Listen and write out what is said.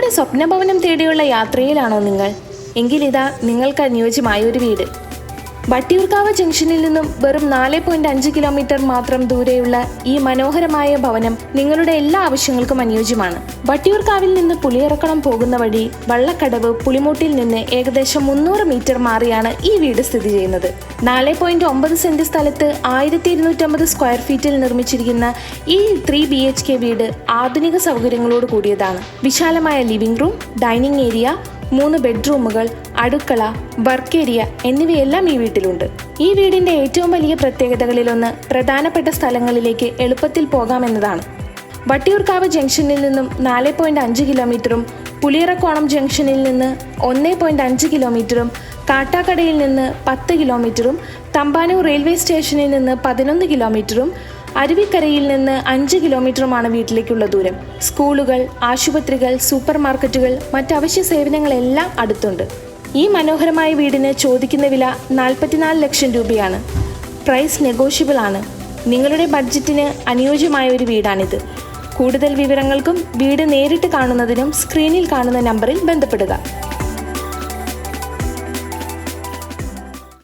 നിങ്ങളുടെ സ്വപ്നഭവനം തേടിയുള്ള യാത്രയിലാണോ നിങ്ങൾ? എങ്കിലിതാ നിങ്ങൾക്ക് അനുയോജ്യമായ ഒരു വീട്. വട്ടിയൂർക്കാവ് ജംഗ്ഷനിൽ നിന്നും വെറും 4.5 കിലോമീറ്റർ മാത്രം ദൂരെയുള്ള ഈ മനോഹരമായ ഭവനം നിങ്ങളുടെ എല്ലാ ആവശ്യങ്ങൾക്കും അനുയോജ്യമാണ്. വട്ടിയൂർക്കാവിൽ നിന്ന് പുളിയറക്കളം പോകുന്ന വഴി വള്ളക്കടവ് പുളിമൂട്ടിൽ നിന്ന് ഏകദേശം 300 മീറ്റർ മാറിയാണ് ഈ വീട് സ്ഥിതി ചെയ്യുന്നത്. 4.9 സെന്റ് സ്ഥലത്ത് 1250 സ്ക്വയർ ഫീറ്റിൽ നിർമ്മിച്ചിരിക്കുന്ന ഈ 3 BHK വീട് ആധുനിക സൗകര്യങ്ങളോട് കൂടിയതാണ്. വിശാലമായ ലിവിംഗ് റൂം, ഡൈനിങ് ഏരിയ, 3 ബെഡ്റൂമുകൾ, അടുക്കള, വർക്ക് ഏരിയ എന്നിവയെല്ലാം ഈ വീട്ടിലുണ്ട്. ഈ വീടിന്റെ ഏറ്റവും വലിയ പ്രത്യേകതകളിലൊന്ന് പ്രധാനപ്പെട്ട സ്ഥലങ്ങളിലേക്ക് എളുപ്പത്തിൽ പോകാമെന്നതാണ്. വട്ടിയൂർക്കാവ് ജംഗ്ഷനിൽ നിന്നും 4.5 കിലോമീറ്ററും പുളിയറക്കോണം ജംഗ്ഷനിൽ നിന്ന് 1.5 കിലോമീറ്ററും കാട്ടാക്കടയിൽ നിന്ന് 10 കിലോമീറ്ററും തമ്പാനൂർ റെയിൽവേ സ്റ്റേഷനിൽ നിന്ന് 11 കിലോമീറ്ററും അരുവിക്കരയിൽ നിന്ന് 5 കിലോമീറ്ററുമാണ് വീട്ടിലേക്കുള്ള ദൂരം. സ്കൂളുകൾ, ആശുപത്രികൾ, സൂപ്പർ മാർക്കറ്റുകൾ, മറ്റവശ്യ സേവനങ്ങളെല്ലാം അടുത്തുണ്ട്. ഈ മനോഹരമായ വീടിന് ചോദിക്കുന്ന വില 44 ലക്ഷം രൂപയാണ്. പ്രൈസ് നെഗോഷ്യബിൾ ആണ്. നിങ്ങളുടെ ബഡ്ജറ്റിന് അനുയോജ്യമായ ഒരു വീടാണിത്. കൂടുതൽ വിവരങ്ങൾക്കും വീട് നേരിട്ട് കാണുന്നതിനും സ്ക്രീനിൽ കാണുന്ന നമ്പറിൽ ബന്ധപ്പെടുക.